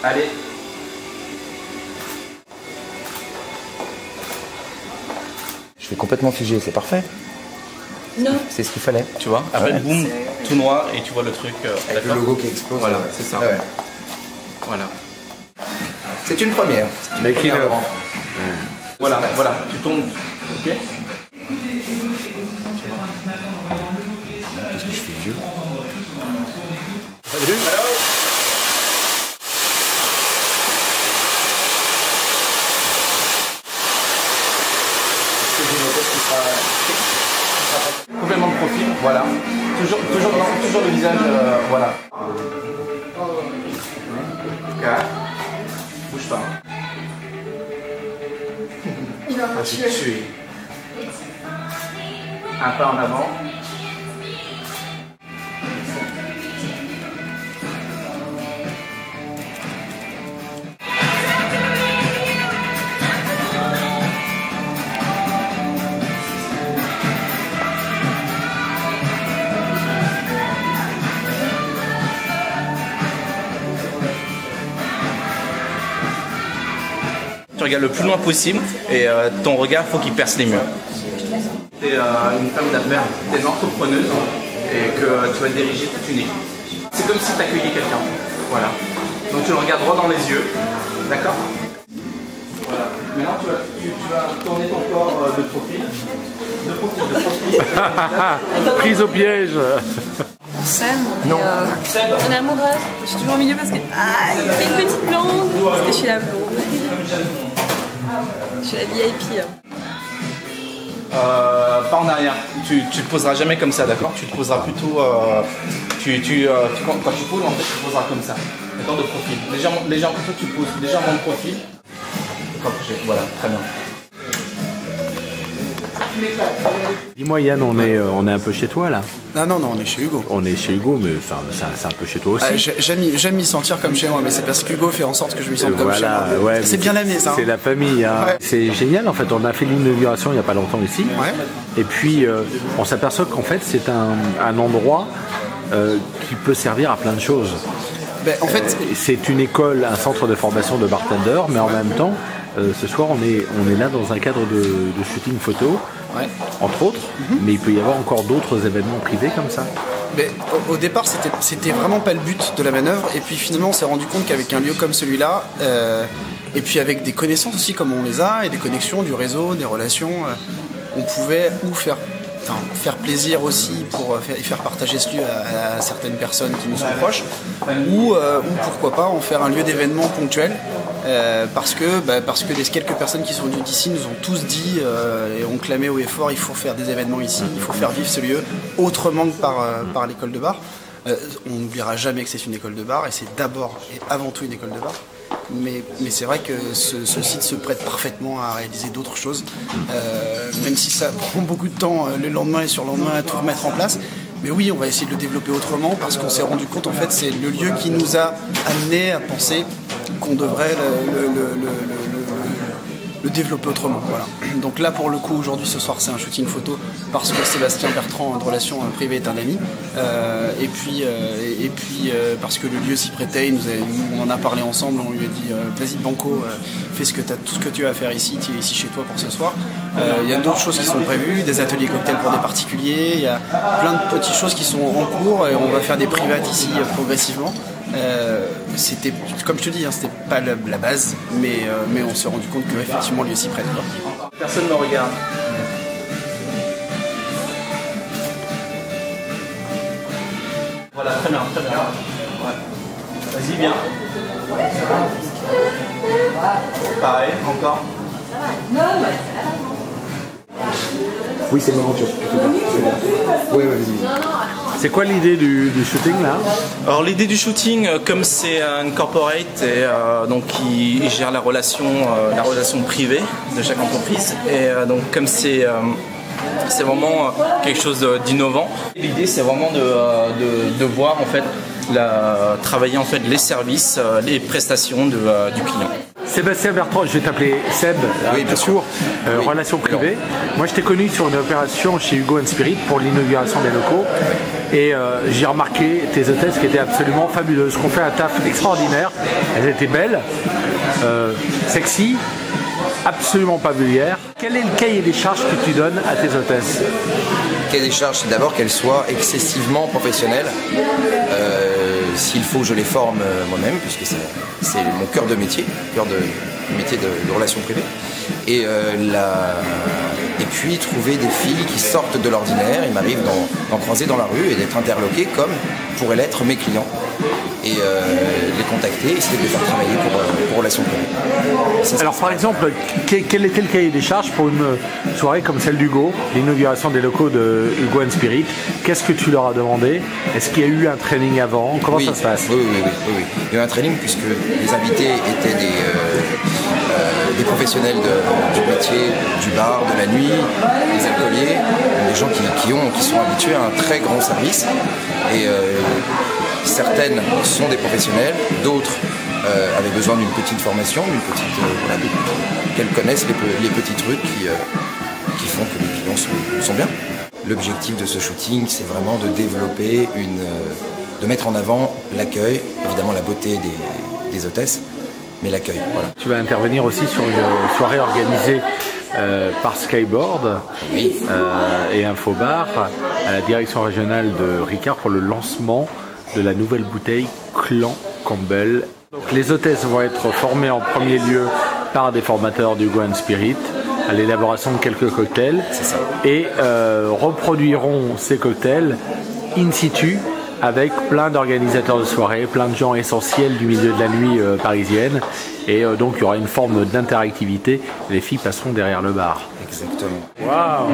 Allez. Je vais complètement figé, c'est parfait. Non. C'est ce qu'il fallait. Tu vois, après boum, tout noir et tu vois le truc. Avec le logo qui explose. Voilà, c'est ça. Ouais. Voilà. C'est une première. Voilà, voilà, tu tombes. Ok. Qu'est-ce que je fais vieux? Salut. Complètement de profil, voilà. Toujours le visage, voilà. Bouge pas. Il va me tuer. Un pas en avant. Tu regardes le plus loin possible et ton regard, faut qu'il perce les murs. Tu es une femme d'affaires, tu es une entrepreneuse et que tu vas diriger toute une équipe. C'est comme si tu accueillais quelqu'un. Voilà. Donc tu le regardes droit dans les yeux. D'accord? Voilà. Maintenant tu vas tourner ton corps de profil. De profil. Prise au piège. Sam, on est amoureuses. Je suis toujours au milieu parce que il fait une petite blonde. Parce que je suis la blonde. Je suis la VIP. Pas en arrière. Tu te poseras jamais comme ça, d'accord? Tu te poseras plutôt. Quand tu poses, en fait, tu te poseras comme ça. D'accord, de profil. Légèrement, toi, tu poses légèrement de profil. Voilà, très bien. Dis-moi Yann, on est un peu chez toi là. Non, on est chez Hugo. On est chez Hugo, mais enfin, c'est un peu chez toi aussi. J'aime m'y sentir comme chez moi, mais c'est parce qu'Hugo fait en sorte que je m'y sente comme chez moi. Ouais, c'est bien l'année, ça. C'est la famille. Hein. Ouais. C'est génial en fait. On a fait l'inauguration il n'y a pas longtemps ici. Ouais. Et puis on s'aperçoit qu'en fait c'est un endroit qui peut servir à plein de choses. Ben, en fait, c'est une école, un centre de formation de bartender, mais en même temps, ce soir on est là dans un cadre de shooting photo. Ouais. Entre autres, mais il peut y avoir encore d'autres événements privés comme ça. Mais au départ, c'était vraiment pas le but de la manœuvre, et puis finalement, on s'est rendu compte qu'avec un lieu comme celui-là, et puis avec des connaissances aussi comme on les a, et des connexions, du réseau, des relations, on pouvait faire plaisir aussi pour faire partager ce lieu à certaines personnes qui nous sont proches, ou pourquoi pas en faire un lieu d'événement ponctuel. Parce que les quelques personnes qui sont venues d'ici nous ont tous dit et ont clamé haut et fort, il faut faire des événements ici, il faut faire vivre ce lieu autrement que par l'école de bar. On n'oubliera jamais que c'est une école de bar et c'est d'abord et avant tout une école de bar. Mais c'est vrai que ce site se prête parfaitement à réaliser d'autres choses, même si ça prend beaucoup de temps le lendemain et sur le lendemain à tout remettre en place. Mais oui, on va essayer de le développer autrement parce qu'on s'est rendu compte, en fait, c'est le lieu qui nous a amené à penser qu'on devrait le développer autrement. Voilà. Donc là, pour le coup, aujourd'hui, ce soir, c'est un shooting photo parce que Sébastien Bertrand, de relation privée, est un ami. Et puis parce que le lieu s'y prêtait, on en a parlé ensemble, on lui a dit vas-y Banco, fais tout ce que tu as à faire ici, tu es ici chez toi pour ce soir. Il y a d'autres choses qui sont prévues, des ateliers cocktails pour des particuliers, il y a plein de petites choses qui sont en cours et on va faire des privates ici progressivement. C'était, comme je te dis, hein, c'était pas la base, mais on s'est rendu compte que effectivement le lieu s'y prête. Personne ne me regarde. Voilà, très bien, très bien. Ouais. Vas-y, viens. Pareil, encore. Oui, c'est le moment. Oui, vas-y. C'est quoi l'idée du shooting là? Alors l'idée du shooting, comme c'est un corporate et donc il gère la relation privée de chaque entreprise, et donc comme c'est vraiment quelque chose d'innovant. L'idée c'est vraiment de voir en fait travailler en fait les services, les prestations du client. Sébastien Bertrand, je vais t'appeler Seb, oui, bien sûr. Relation privée. Moi, je t'ai connu sur une opération chez Hugo & Spirit pour l'inauguration des locaux. Et j'ai remarqué tes hôtesses qui étaient absolument fabuleuses, qui ont fait un taf extraordinaire. Elles étaient belles, sexy, absolument pas vulgaires. Quel est le cahier des charges que tu donnes à tes hôtesses? Le cahier des charges, c'est d'abord qu'elles soient excessivement professionnelles. S'il faut, je les forme moi-même, puisque c'est mon cœur de métier, métier de relations privées. Et puis trouver des filles qui sortent de l'ordinaire. Il m'arrive d'en croiser dans la rue et d'être interloqué comme pourraient l'être mes clients. Et les contacter, essayer de les faire travailler pour relations privées. Alors par exemple, quel était le cahier des charges pour une soirée comme celle d'Hugo, l'inauguration des locaux de Hugo & Spirit? Qu'est-ce que tu leur as demandé? Est-ce qu'il y a eu un training avant? Comment ça se passe? Oui. Il y a eu un training puisque les invités étaient des professionnels du métier, du bar, de la nuit, des alcooliers, des gens qui sont habitués à un très grand service. Et certaines sont des professionnels, d'autres avaient besoin d'une petite formation, qu'elles connaissent les petits trucs qui font que les clients sont bien. L'objectif de ce shooting, c'est vraiment de développer de mettre en avant l'accueil, évidemment la beauté des hôtesses, mais l'accueil. Voilà. Tu vas intervenir aussi sur une soirée organisée par Skyboard et Infobar à la direction régionale de Ricard pour le lancement de la nouvelle bouteille Clan Campbell. Donc, les hôtesses vont être formées en premier lieu par des formateurs du Hugo & Spirit à l'élaboration de quelques cocktails et reproduiront ces cocktails in situ avec plein d'organisateurs de soirées, plein de gens essentiels du milieu de la nuit parisienne. Et donc il y aura une forme d'interactivité. Les filles passeront derrière le bar. Exactement. Waouh!